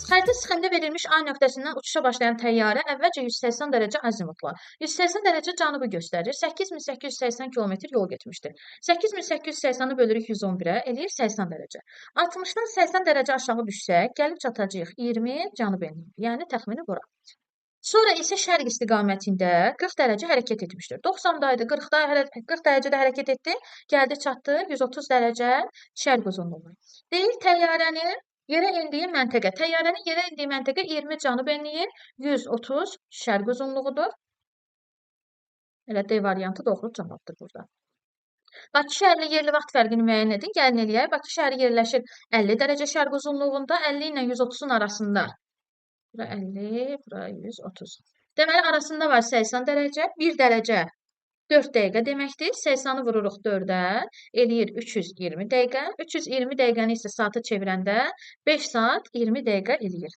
Xəritə sıxımda verilmiş A nöqtəsindən uçuşa başlayan təyyarə əvvəlcə 180 dərəcə azimutla, 180 dərəcə cənubu göstərir, 8880 kilometr yol getmişdir. 8880-ı bölürük 111-ə, eləyir 80 dərəcə. 60-dan 80 dərəcə aşağı düşsək, gəlib çatacağıq 20 cənub enliyində, yəni təxmini bura. Sonra isə şərq istiqamətində 40 dərəcə hərəkət etmişdir. 90-daydı, 40 dərəcədə hərəkət etdi, gəldi çatdı 130 dərəcə şərq uzunluğuna. Deyir təyyarənin yerə endiyi məntəqə. Təyyarənin yerə endiyi məntəqə 20 cənub enliyi, 130 şərq uzunluğudur. Elə D variantı doğru cavabdır burada. Bakı şəhəri yerli vaxt fərqini müəyyən edin. Gəlin eləyək. Bakı şəhəri yerləşir 50 dərəcə şərq uzunluğunda, 50 ilə 130-un arasında. Bura 50, bura 130. Deməli, arasında var 80 dərəcə, 1 dərəcə 4 dəqiqə deməkdir. 80-i vururuq 4-ə, eləyir 320 dəqiqə. 320 dəqiqəni isə saata çevirəndə 5 saat 20 dəqiqə eləyir.